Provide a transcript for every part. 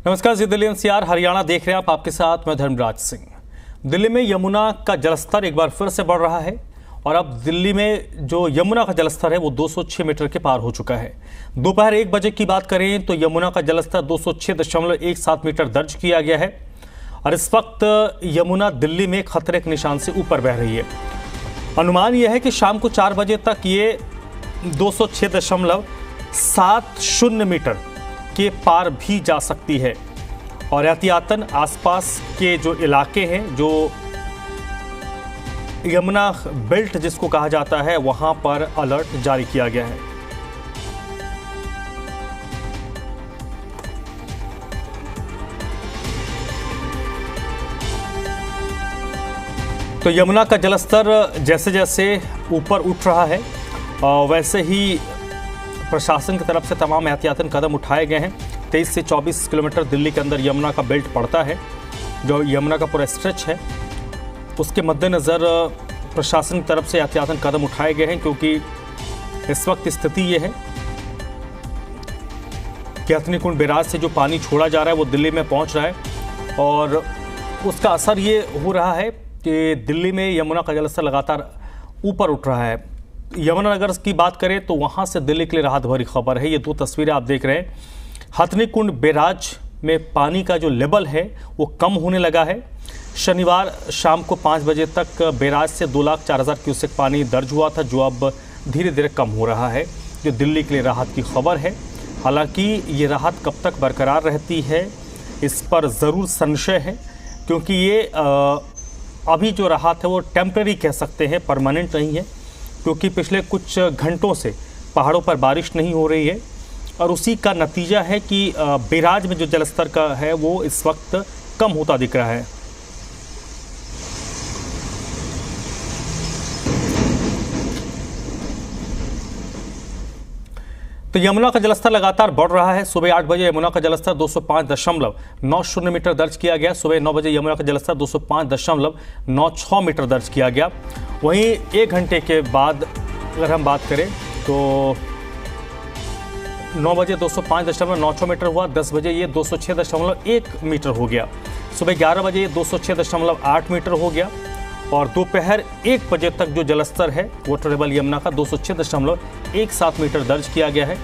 नमस्कार जी, दिल्ली एनसीआर हरियाणा देख रहे हैं आप। आपके साथ मैं धर्मराज सिंह। दिल्ली में यमुना का जलस्तर एक बार फिर से बढ़ रहा है और अब दिल्ली में जो यमुना का जलस्तर है वो 206 मीटर के पार हो चुका है। दोपहर 1 बजे की बात करें तो यमुना का जलस्तर 206.17 मीटर दर्ज किया गया है और इस वक्त यमुना दिल्ली में खतरे के निशान से ऊपर बह रही है। अनुमान यह है कि शाम को 4 बजे तक ये 206.70 मीटर के पार भी जा सकती है और एहतियातन आसपास के जो इलाके हैं, जो यमुना बेल्ट जिसको कहा जाता है, वहां पर अलर्ट जारी किया गया है। तो यमुना का जलस्तर जैसे जैसे ऊपर उठ रहा है वैसे ही प्रशासन की तरफ से तमाम एहतियातन कदम उठाए गए हैं। 23 से 24 किलोमीटर दिल्ली के अंदर यमुना का बेल्ट पड़ता है, जो यमुना का पूरा स्ट्रेच है। उसके मद्देनज़र प्रशासन की तरफ से एहतियातन कदम उठाए गए हैं, क्योंकि इस वक्त स्थिति ये है कि हथनीकुंड बैराज से जो पानी छोड़ा जा रहा है वो दिल्ली में पहुंच रहा है और उसका असर ये हो रहा है कि दिल्ली में यमुना का जलस्तर लगातार ऊपर उठ रहा है। यमुनानगर की बात करें तो वहां से दिल्ली के लिए राहत भरी खबर है। ये दो तस्वीरें आप देख रहे हैं। हथनीकुंड बैराज में पानी का जो लेवल है वो कम होने लगा है। शनिवार शाम को 5 बजे तक बैराज से 2,04,000 क्यूसेक पानी दर्ज हुआ था, जो अब धीरे धीरे कम हो रहा है, जो दिल्ली के लिए राहत की खबर है। हालांकि ये राहत कब तक बरकरार रहती है इस पर ज़रूर संशय है, क्योंकि ये अभी जो राहत है वो टेम्परेरी कह सकते हैं, परमानेंट नहीं है, क्योंकि पिछले कुछ घंटों से पहाड़ों पर बारिश नहीं हो रही है और उसी का नतीजा है कि बैराज में जो जलस्तर का है वो इस वक्त कम होता दिख रहा है। तो यमुना का जलस्तर लगातार बढ़ रहा है। सुबह 8 बजे यमुना का जलस्तर 205.90 मीटर दर्ज किया गया। सुबह 9 बजे यमुना का जलस्तर 205.96 मीटर दर्ज किया गया। वहीं 1 घंटे के बाद अगर हम बात करें तो 9 बजे 205.96 मीटर हुआ, 10 बजे ये 206.1 मीटर हो गया, सुबह 11 बजे ये 206.8 मीटर हो गया और दोपहर 1 बजे तक जो जलस्तर है वाटर लेवल यमुना का 206.17 मीटर दर्ज किया गया है।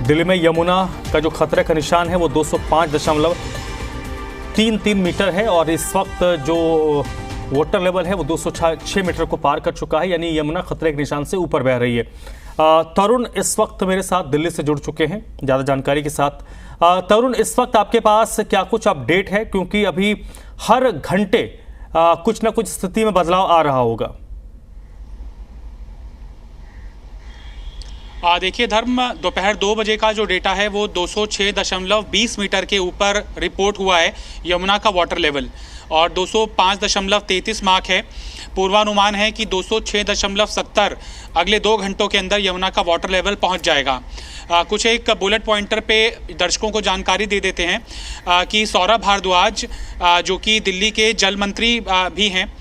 दिल्ली में यमुना का जो खतरे का निशान है वो 205.33 मीटर है और इस वक्त जो वाटर लेवल है वो 206 मीटर को पार कर चुका है, यानी यमुना खतरे के निशान से ऊपर बह रही है। तरुण इस वक्त मेरे साथ दिल्ली से जुड़ चुके हैं ज़्यादा जानकारी के साथ। तरुण, इस वक्त आपके पास क्या कुछ अपडेट है, क्योंकि अभी हर घंटे कुछ ना कुछ स्थिति में बदलाव आ रहा होगा। देखिए धर्म, दोपहर 2 बजे का जो डेटा है वो 206.20 मीटर के ऊपर रिपोर्ट हुआ है यमुना का वाटर लेवल और 205.33 मार्क है। पूर्वानुमान है कि 206.70 अगले 2 घंटों के अंदर यमुना का वाटर लेवल पहुंच जाएगा। कुछ एक बुलेट पॉइंटर पे दर्शकों को जानकारी दे देते हैं कि सौरभ भारद्वाज जो कि दिल्ली के जल मंत्री भी हैं,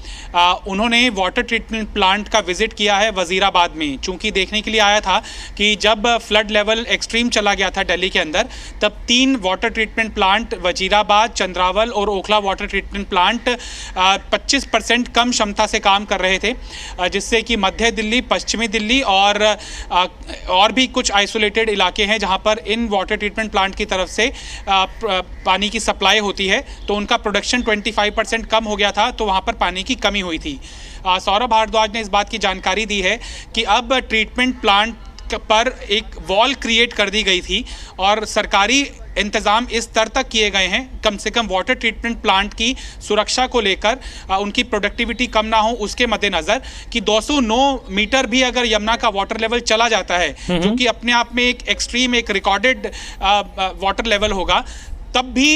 उन्होंने वाटर ट्रीटमेंट प्लांट का विजिट किया है वजीराबाद में, चूंकि देखने के लिए आया था कि जब फ्लड लेवल एक्सट्रीम चला गया था दिल्ली के अंदर, तब 3 water treatment plant Wazirabad, Chandrawal और ओखला वाटर ट्रीटमेंट प्लांट 25% कम क्षमता से काम कर रहे थे, जिससे कि मध्य दिल्ली, पश्चिमी दिल्ली और भी कुछ आइसोलेटेड इलाके हैं जहां पर इन वाटर ट्रीटमेंट प्लांट की तरफ से पानी की सप्लाई होती है, तो उनका प्रोडक्शन 25% कम हो गया था, तो वहां पर पानी की कमी हुई थी। सौरभ भारद्वाज ने इस बात की जानकारी दी है कि अब ट्रीटमेंट प्लांट पर एक वॉल क्रिएट कर दी गई थी और सरकारी इंतज़ाम इस स्तर तक किए गए हैं, कम से कम वाटर ट्रीटमेंट प्लांट की सुरक्षा को लेकर, उनकी प्रोडक्टिविटी कम ना हो उसके मद्देनज़र, कि 209 मीटर भी अगर यमुना का वाटर लेवल चला जाता है, जो कि अपने आप में एक एक्सट्रीम, एक रिकॉर्डेड वाटर लेवल होगा, तब भी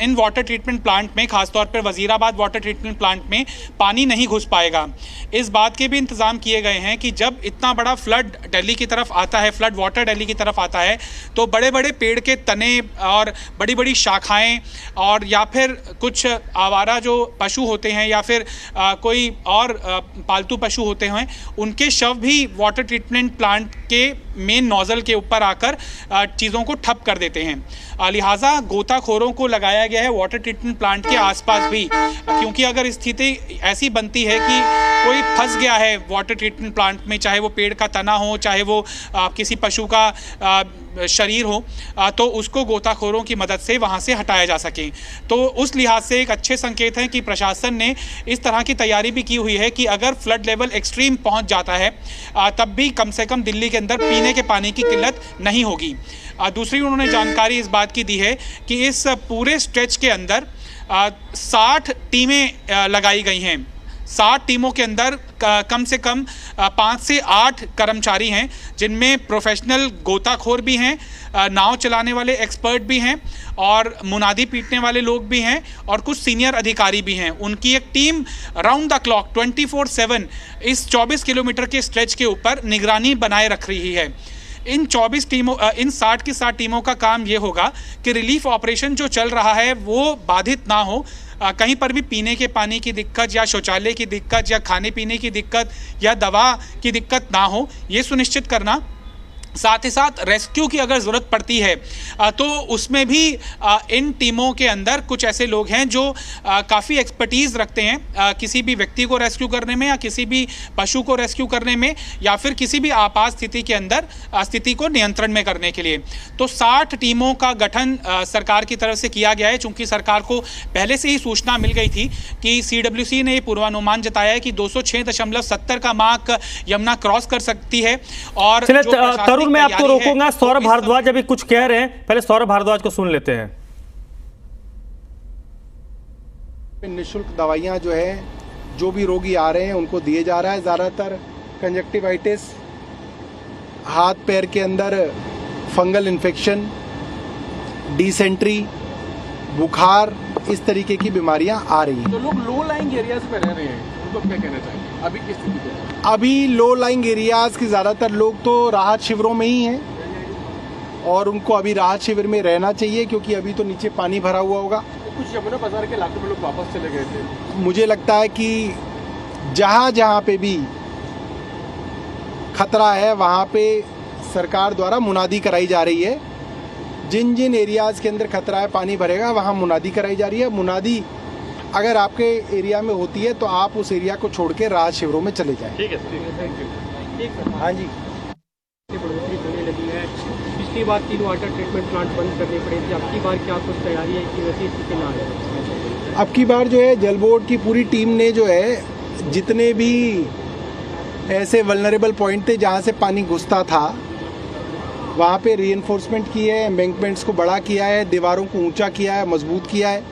इन वाटर ट्रीटमेंट प्लांट में, खासतौर पर वजीराबाद वाटर ट्रीटमेंट प्लांट में पानी नहीं घुस पाएगा। इस बात के भी इंतज़ाम किए गए हैं कि जब इतना बड़ा फ्लड दिल्ली की तरफ आता है, फ्लड वाटर दिल्ली की तरफ आता है, तो बड़े बड़े पेड़ के तने और बड़ी बड़ी शाखाएं और या फिर कुछ आवारा जो पशु होते हैं या फिर कोई और पालतू पशु होते हैं, उनके शव भी वाटर ट्रीटमेंट प्लांट के मेन नोज़ल के ऊपर आकर चीज़ों को ठप कर देते हैं। लिहाजा गोताखोरों को लगाया गया है वाटर ट्रीटमेंट प्लांट के आसपास भी, क्योंकि अगर स्थिति ऐसी बनती है कि कोई फंस गया है वाटर ट्रीटमेंट प्लांट में, चाहे वो पेड़ का तना हो, चाहे वो किसी पशु का शरीर हो, तो उसको गोताखोरों की मदद से वहाँ से हटाया जा सके। तो उस लिहाज से एक अच्छे संकेत हैं कि प्रशासन ने इस तरह की तैयारी भी की हुई है कि अगर फ्लड लेवल एक्सट्रीम पहुँच जाता है तब भी कम से कम दिल्ली के अंदर पीने के पानी की किल्लत नहीं होगी। दूसरी उन्होंने जानकारी इस बात की दी है कि इस पूरे स्ट्रेच के अंदर 60 टीमें लगाई गई हैं। 60 टीमों के अंदर कम से कम 5 से 8 कर्मचारी हैं, जिनमें प्रोफेशनल गोताखोर भी हैं, नाव चलाने वाले एक्सपर्ट भी हैं और मुनादी पीटने वाले लोग भी हैं और कुछ सीनियर अधिकारी भी हैं। उनकी एक टीम राउंड द क्लॉक 24/7 इस 24 किलोमीटर के स्ट्रेच के ऊपर निगरानी बनाए रख रही है। इन 60 की 60 टीमों का काम ये होगा कि रिलीफ ऑपरेशन जो चल रहा है वो बाधित ना हो, कहीं पर भी पीने के पानी की दिक्कत या शौचालय की दिक्कत या खाने पीने की दिक्कत या दवा की दिक्कत ना हो, ये सुनिश्चित करना। साथ ही साथ रेस्क्यू की अगर ज़रूरत पड़ती है तो उसमें भी इन टीमों के अंदर कुछ ऐसे लोग हैं जो काफ़ी एक्सपर्टीज़ रखते हैं किसी भी व्यक्ति को रेस्क्यू करने में या किसी भी पशु को रेस्क्यू करने में या फिर किसी भी आपात स्थिति के अंदर स्थिति को नियंत्रण में करने के लिए। तो 60 टीमों का गठन सरकार की तरफ से किया गया है। चूँकि सरकार को पहले से ही सूचना मिल गई थी कि CWC ने पूर्वानुमान जताया है कि 206.70 का मार्क यमुना क्रॉस कर सकती है। और मैं आपको रोकूंगा, सौरभ भारद्वाज अभी कुछ कह रहे हैं, पहले सौरभ भारद्वाज को सुन लेते हैं। निःशुल्क दवाइयां जो है, जो भी रोगी आ रहे हैं उनको दिए जा रहा है। ज़्यादातर कंजक्टिवाइटिस, हाथ पैर के अंदर फंगल इन्फेक्शन, डिसेंट्री, बुखार, इस तरीके की बीमारियां आ रही हैं। तो लोग लो लाइंग एरियाज में रह रहे हैं, उनको क्या कहना चाहिए अभी किस स्थिति में? अभी लो लाइंग एरियाज के ज़्यादातर लोग तो राहत शिविरों में ही हैं और उनको अभी राहत शिविर में रहना चाहिए, क्योंकि अभी तो नीचे पानी भरा हुआ होगा। तो कुछ यमुना बाजार के इलाकों में लोग वापस चले गए थे। मुझे लगता है कि जहाँ जहाँ पे भी खतरा है वहाँ पे सरकार द्वारा मुनादी कराई जा रही है। जिन जिन एरियाज़ के अंदर खतरा है पानी भरेगा, वहाँ मुनादी कराई जा रही है। मुनादी अगर आपके एरिया में होती है तो आप उस एरिया को छोड़ के राहत शिविरों में चले जाएं। ठीक है, थैंक यू। हाँ जी। बढ़ोतरी होने लगी है। पिछली बार 3 वाटर ट्रीटमेंट प्लांट बंद करने पड़े थे, अब की बार क्या कुछ तैयारी है कि वैसी स्थिति ना आए? अब की बार जो है जल बोर्ड की पूरी टीम ने जो है जितने भी ऐसे वल्नरेबल पॉइंट थे जहाँ से पानी घुसता था वहाँ पे रीइंफोर्समेंट की है, एम्बैंकमेंट्स को बड़ा किया है, दीवारों को ऊंचा किया है, मजबूत किया है।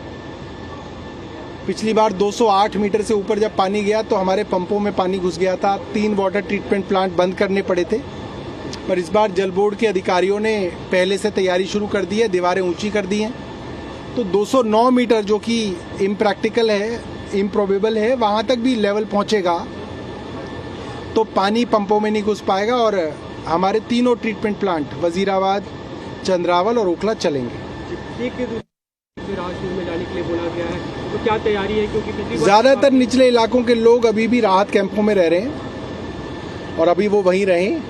पिछली बार 208 मीटर से ऊपर जब पानी गया तो हमारे पंपों में पानी घुस गया था, 3 वाटर ट्रीटमेंट प्लांट बंद करने पड़े थे। पर इस बार जल बोर्ड के अधिकारियों ने पहले से तैयारी शुरू कर दी है, दीवारें ऊंची कर दी हैं। तो 209 मीटर जो कि इम्प्रैक्टिकल है, इम्प्रोबेबल है, वहाँ तक भी लेवल पहुँचेगा तो पानी पंपों में नहीं घुस पाएगा और हमारे तीनों ट्रीटमेंट प्लांट वजीराबाद, चंद्रावल और ओखला चलेंगे। में जाने के लिए बोला गया है, तो क्या तैयारी है? क्योंकि ज़्यादातर निचले इलाकों के लोग अभी भी राहत कैंपों में रह रहे हैं और अभी वो वहीं रहें।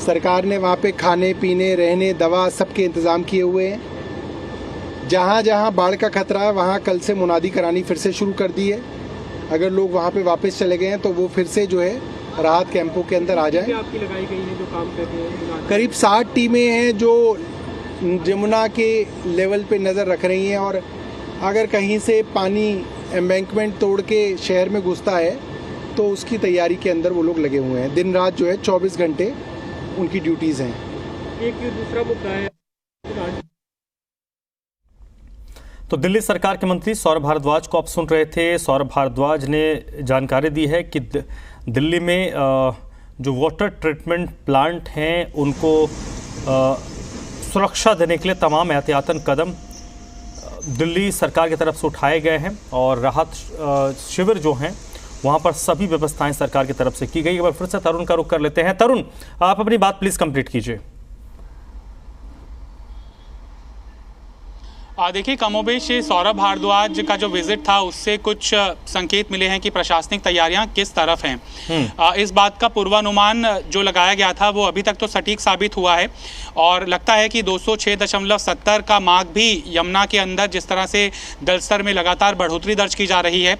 सरकार ने वहाँ पे खाने पीने, रहने, दवा सबके इंतज़ाम किए हुए हैं। जहाँ जहाँ बाढ़ का खतरा है वहाँ कल से मुनादी करानी फिर से शुरू कर दी है। अगर लोग वहाँ पे वापस चले गए हैं तो वो फिर से जो है राहत कैंपों के अंदर आ जाएं। आपकी लगाई गई है जो काम कर रही है? करीब 60 टीमें हैं जो यमुना के लेवल पे नज़र रख रही हैं और अगर कहीं से पानी एम्बैंकमेंट तोड़ के शहर में घुसता है तो उसकी तैयारी के अंदर वो लोग लगे हुए हैं। दिन रात जो है 24 घंटे उनकी ड्यूटीज़ हैं। एक दूसरा मुद्दा है, तो दिल्ली सरकार के मंत्री सौरभ भारद्वाज को आप सुन रहे थे। सौरभ भारद्वाज ने जानकारी दी है कि दिल्ली में जो वाटर ट्रीटमेंट प्लांट हैं उनको सुरक्षा देने के लिए तमाम एहतियातन कदम दिल्ली सरकार की तरफ से उठाए गए हैं और राहत शिविर जो हैं वहाँ पर सभी व्यवस्थाएं सरकार की तरफ से की गई। एक बार फिर से तरुण का रुख कर लेते हैं। तरुण, आप अपनी बात प्लीज़ कंप्लीट कीजिए। देखिए, कमोबेश सौरभ भारद्वाज का जो विजिट था उससे कुछ संकेत मिले हैं कि प्रशासनिक तैयारियां किस तरफ हैं। इस बात का पूर्वानुमान जो लगाया गया था वो अभी तक तो सटीक साबित हुआ है और लगता है कि 206.70 का मार्क भी यमुना के अंदर जिस तरह से जलस्तर में लगातार बढ़ोतरी दर्ज की जा रही है,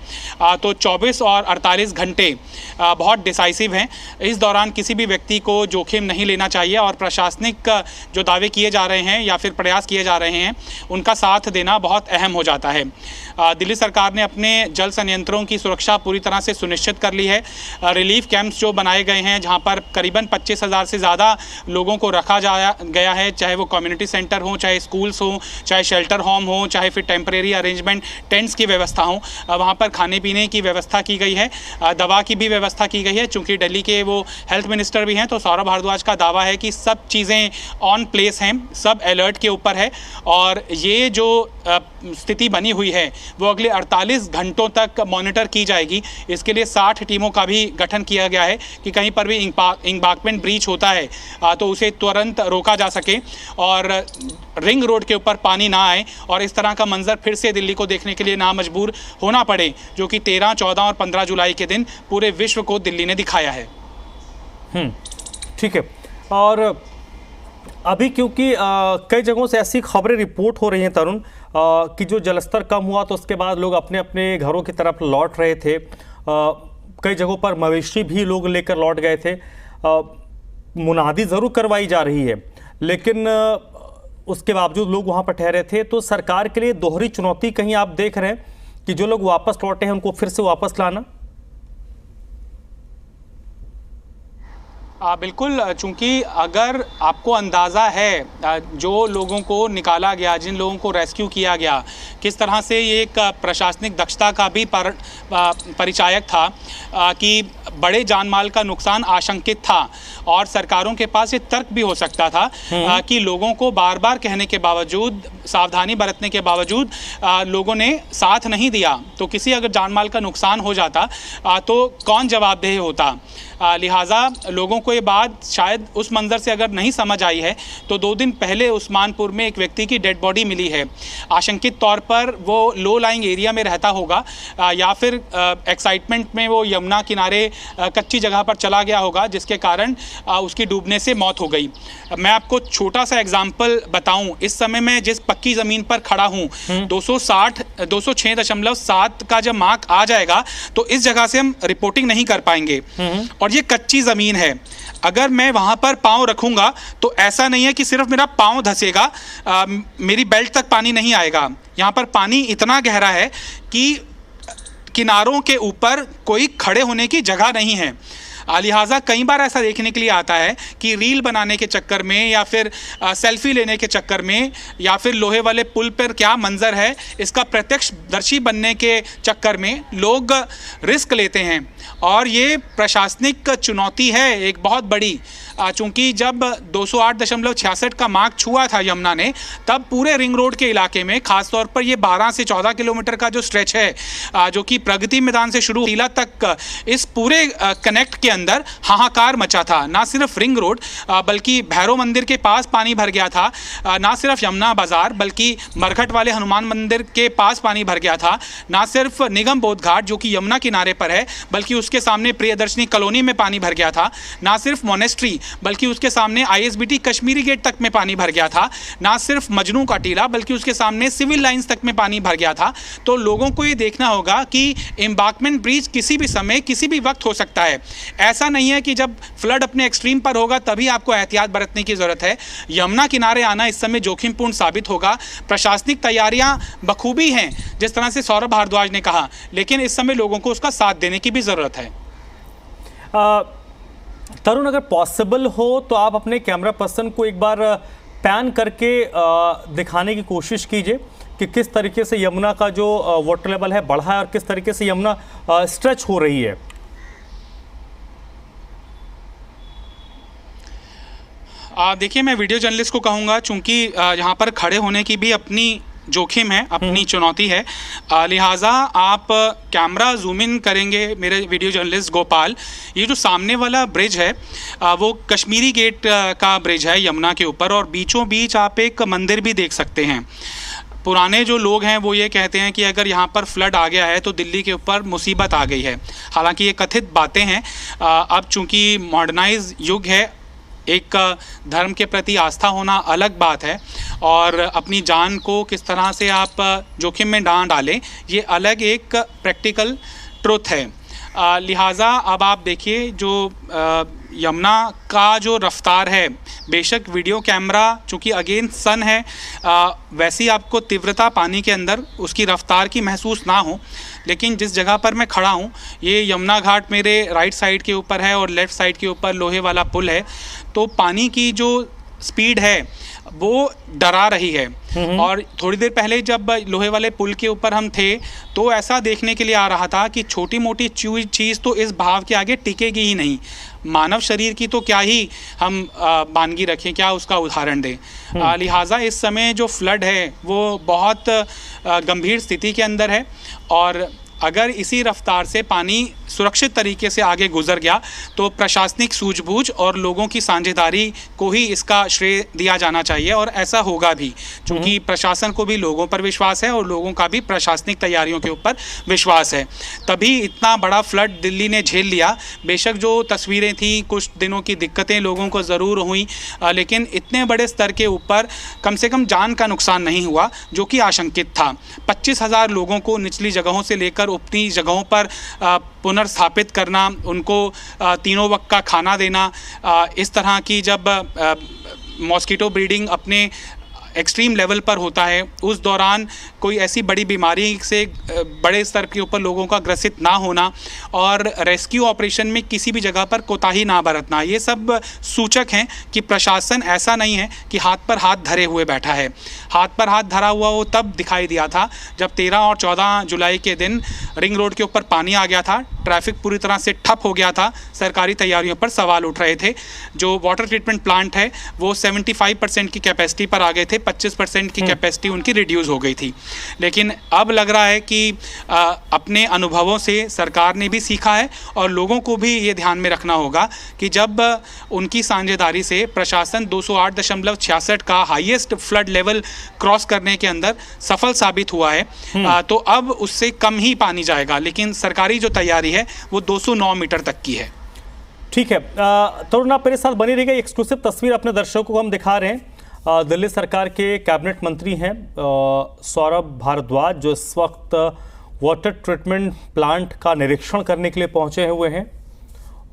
तो 24 और 48 घंटे बहुत डिसाइसिव हैं। इस दौरान किसी भी व्यक्ति को जोखिम नहीं लेना चाहिए और प्रशासनिक जो दावे किए जा रहे हैं या फिर प्रयास किए जा रहे हैं उनका साथ देना बहुत अहम हो जाता है। दिल्ली सरकार ने अपने जल संयंत्रों की सुरक्षा पूरी तरह से सुनिश्चित कर ली है। रिलीफ कैंप्स जो बनाए गए हैं जहां पर करीबन 25,000 से ज़्यादा लोगों को रखा गया है, चाहे वो कम्युनिटी सेंटर हो, चाहे स्कूल्स हो, चाहे शेल्टर होम हो, चाहे फिर टेम्परेरी अरेंजमेंट टेंट्स की व्यवस्था हो। वहाँ पर खाने पीने की व्यवस्था की गई है, दवा की भी व्यवस्था की गई है। चूँकि दिल्ली के वो हेल्थ मिनिस्टर भी हैं तो सौरभ भारद्वाज का दावा है कि सब चीज़ें ऑन प्लेस हैं, सब अलर्ट के ऊपर है और ये जो स्थिति बनी हुई है वो अगले 48 घंटों तक मॉनिटर की जाएगी। इसके लिए 60 टीमों का भी गठन किया गया है कि कहीं पर भी इंबाकमेंट ब्रीच होता है तो उसे तुरंत रोका जा सके और रिंग रोड के ऊपर पानी ना आए और इस तरह का मंजर फिर से दिल्ली को देखने के लिए ना मजबूर होना पड़े, जो कि 13, 14 और 15 जुलाई के दिन पूरे विश्व को दिल्ली ने दिखाया है। ठीक है। और अभी क्योंकि कई जगहों से ऐसी खबरें रिपोर्ट हो रही हैं तरुण कि जो जलस्तर कम हुआ तो उसके बाद लोग अपने अपने घरों की तरफ लौट रहे थे। कई जगहों पर मवेशी भी लोग लेकर लौट गए थे। मुनादी ज़रूर करवाई जा रही है लेकिन उसके बावजूद लोग वहाँ पर ठहरे थे। तो सरकार के लिए दोहरी चुनौती कहीं आप देख रहे हैं कि जो लोग वापस लौटे हैं उनको फिर से वापस लाना? बिल्कुल, चूंकि अगर आपको अंदाज़ा है जो लोगों को निकाला गया, जिन लोगों को रेस्क्यू किया गया, किस तरह से ये एक प्रशासनिक दक्षता का भी परिचायक था कि बड़े जानमाल का नुकसान आशंकित था और सरकारों के पास ये तर्क भी हो सकता था कि लोगों को बार बार कहने के बावजूद, सावधानी बरतने के बावजूद लोगों ने साथ नहीं दिया तो किसी अगर जानमाल का नुकसान हो जाता तो कौन जवाबदेह होता। लिहाजा लोगों को ये बात शायद उस मंजर से अगर नहीं समझ आई है तो 2 दिन पहले उस्मानपुर में एक व्यक्ति की डेड बॉडी मिली है। आशंकित तौर पर वो लो लाइंग एरिया में रहता होगा या फिर एक्साइटमेंट में वो यमुना किनारे कच्ची जगह पर चला गया होगा जिसके कारण उसकी डूबने से मौत हो गई। मैं आपको छोटा सा एग्जाम्पल बताऊं, इस समय मैं जिस पक्की ज़मीन पर खड़ा हूं 206.7 का जब मार्क आ जाएगा तो इस जगह से हम रिपोर्टिंग नहीं कर पाएंगे और ये कच्ची ज़मीन है। अगर मैं वहाँ पर पाँव रखूँगा तो ऐसा नहीं है कि सिर्फ मेरा पाँव धंसेगा, मेरी बेल्ट तक पानी नहीं आएगा। यहाँ पर पानी इतना गहरा है कि किनारों के ऊपर कोई खड़े होने की जगह नहीं है। लिहाजा कई बार ऐसा देखने के लिए आता है कि रील बनाने के चक्कर में या फिर सेल्फी लेने के चक्कर में या फिर लोहे वाले पुल पर क्या मंजर है इसका प्रत्यक्षदर्शी बनने के चक्कर में लोग रिस्क लेते हैं और ये प्रशासनिक चुनौती है एक बहुत बड़ी। चूँकि जब 208.66 का मार्क छुआ था यमुना ने तब पूरे रिंग रोड के इलाके में खासतौर पर ये 12 से 14 किलोमीटर का जो स्ट्रेच है जो कि प्रगति मैदान से शुरू टीला तक, इस पूरे कनेक्ट के अंदर हाहाकार मचा था। ना सिर्फ रिंग रोड बल्कि भैरव मंदिर के पास पानी भर गया था, ना सिर्फ यमुना बाजार बल्कि मरघट वाले हनुमान मंदिर के पास पानी भर गया था, ना सिर्फ निगम बोध घाट जो कि यमुना किनारे पर है बल्कि उसके सामने प्रियदर्शनी कॉलोनी में पानी भर गया था, ना सिर्फ मोनेस्ट्री बल्कि उसके सामने ISBT कश्मीरी गेट तक में पानी भर गया था, ना सिर्फ मजनू का टीला बल्कि उसके सामने सिविल लाइंस तक में पानी भर गया था। तो लोगों को ये देखना होगा कि एम्बार्कमेंट ब्रिज किसी भी समय किसी भी वक्त हो सकता है। ऐसा नहीं है कि जब फ्लड अपने एक्सट्रीम पर होगा तभी आपको एहतियात बरतने की ज़रूरत है। यमुना किनारे आना इस समय जोखिमपूर्ण साबित होगा। प्रशासनिक तैयारियां बखूबी हैं जिस तरह से सौरभ भारद्वाज ने कहा, लेकिन इस समय लोगों को उसका साथ देने की भी ज़रूरत है। तरुण, अगर पॉसिबल हो तो आप अपने कैमरा पर्सन को एक बार पैन करके दिखाने की कोशिश कीजिए कि किस तरीके से यमुना का जो वाटर लेवल है बढ़ा है और किस तरीके से यमुना स्ट्रेच हो रही है। देखिए, मैं वीडियो जर्नलिस्ट को कहूँगा, चूँकि यहाँ पर खड़े होने की भी अपनी जोखिम है, अपनी चुनौती है। लिहाजा आप कैमरा जूम इन करेंगे मेरे वीडियो जर्नलिस्ट गोपाल, ये जो सामने वाला ब्रिज है वो कश्मीरी गेट का ब्रिज है यमुना के ऊपर, और बीचों बीच आप एक मंदिर भी देख सकते हैं। पुराने जो लोग हैं वो ये कहते हैं कि अगर यहाँ पर फ्लड आ गया है तो दिल्ली के ऊपर मुसीबत आ गई है। हालांकि ये कथित बातें हैं। अब चूँकि मॉडर्नाइज युग है, एक धर्म के प्रति आस्था होना अलग बात है, और अपनी जान को किस तरह से आप जोखिम में ना डालें ये अलग एक प्रैक्टिकल ट्रुथ है। लिहाजा अब आप देखिए जो यमुना का जो रफ्तार है, बेशक वीडियो कैमरा चूँकि अगेन सन है, वैसी आपको तीव्रता पानी के अंदर उसकी रफ्तार की महसूस ना हो, लेकिन जिस जगह पर मैं खड़ा हूँ ये यमुना घाट मेरे राइट साइड के ऊपर है और लेफ़्ट साइड के ऊपर लोहे वाला पुल है, तो पानी की जो स्पीड है वो डरा रही है। और थोड़ी देर पहले जब लोहे वाले पुल के ऊपर हम थे तो ऐसा देखने के लिए आ रहा था कि छोटी मोटी चीज़ तो इस भाव के आगे टिकेगी ही नहीं। मानव शरीर की तो क्या ही हम मानगी रखें, क्या उसका उदाहरण दें। लिहाजा इस समय जो फ्लड है वो बहुत गंभीर स्थिति के अंदर है, और अगर इसी रफ्तार से पानी सुरक्षित तरीके से आगे गुजर गया तो प्रशासनिक सूझबूझ और लोगों की साझेदारी को ही इसका श्रेय दिया जाना चाहिए, और ऐसा होगा भी, क्योंकि प्रशासन को भी लोगों पर विश्वास है और लोगों का भी प्रशासनिक तैयारियों के ऊपर विश्वास है। तभी इतना बड़ा फ्लड दिल्ली ने झेल लिया। बेशक जो तस्वीरें थी, कुछ दिनों की दिक्कतें लोगों को ज़रूर हुई, लेकिन इतने बड़े स्तर के ऊपर कम से कम जान का नुकसान नहीं हुआ, जो कि आशंकित था। 25,000 लोगों को निचली जगहों से लेकर ऊपरी जगहों पर पुनर्स्थापित करना, उनको तीनों वक्त का खाना देना, इस तरह की जब मॉस्किटो ब्रीडिंग अपने एक्सट्रीम लेवल पर होता है उस दौरान कोई ऐसी बड़ी बीमारी से बड़े स्तर के ऊपर लोगों का ग्रसित ना होना, और रेस्क्यू ऑपरेशन में किसी भी जगह पर कोताही ना बरतना, ये सब सूचक हैं कि प्रशासन ऐसा नहीं है कि हाथ पर हाथ धरे हुए बैठा है। हाथ पर हाथ धरा हुआ वो तब दिखाई दिया था जब 13 और 14 जुलाई के दिन रिंग रोड के ऊपर पानी आ गया था, ट्रैफिक पूरी तरह से ठप हो गया था, सरकारी तैयारियों पर सवाल उठ रहे थे। जो वाटर ट्रीटमेंट प्लांट है वो 75% की कैपेसिटी पर आ गए थे, 25% की कैपेसिटी उनकी रिड्यूस हो गई थी। लेकिन अब लग रहा है कि अपने अनुभवों से सरकार ने भी सीखा है, और लोगों को भी ये ध्यान में रखना होगा कि जब उनकी साझेदारी से प्रशासन 208.66 का हाईएस्ट फ्लड लेवल क्रॉस करने के अंदर सफल साबित हुआ है, तो अब उससे कम ही पानी जाएगा, लेकिन सरकारी जो तैयारी है वो 209 मीटर तक की है। ठीक है तरुण, आप मेरे साथ बनी रहिएगा। एक्सक्लूसिव तस्वीर अपने दर्शकों को हम दिखा रहे हैं। दिल्ली सरकार के कैबिनेट मंत्री हैं सौरभ भारद्वाज, जो इस वक्त वाटर ट्रीटमेंट प्लांट का निरीक्षण करने के लिए पहुंचे हुए हैं।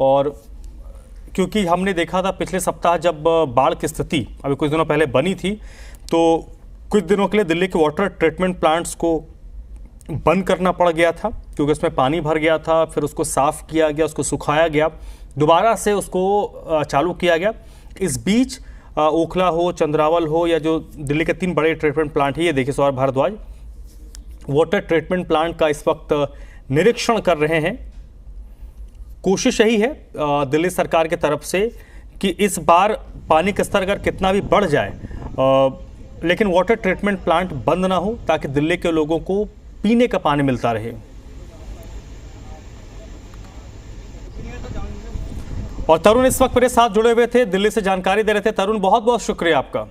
और क्योंकि हमने देखा था पिछले सप्ताह जब बाढ़ की स्थिति अभी कुछ दिनों पहले बनी थी, तो कुछ दिनों के लिए दिल्ली के वाटर ट्रीटमेंट प्लांट्स को बंद करना पड़ गया था, क्योंकि उसमें पानी भर गया था। फिर उसको साफ़ किया गया, उसको सुखाया गया, दोबारा से उसको चालू किया गया। इस बीच ओखला हो, चंद्रावल हो, या जो दिल्ली के 3 बड़े ट्रीटमेंट प्लांट है, ये देखिए Saurabh Bharadwaj water treatment plant का इस वक्त निरीक्षण कर रहे हैं। कोशिश यही है दिल्ली सरकार की तरफ से कि इस बार पानी का स्तर अगर कितना भी बढ़ जाए, लेकिन वाटर ट्रीटमेंट प्लांट बंद ना हो, ताकि दिल्ली के लोगों को पीने का पानी मिलता रहे। और तरुण इस वक्त मेरे साथ जुड़े हुए थे, दिल्ली से जानकारी दे रहे थे। तरुण, बहुत बहुत शुक्रिया आपका।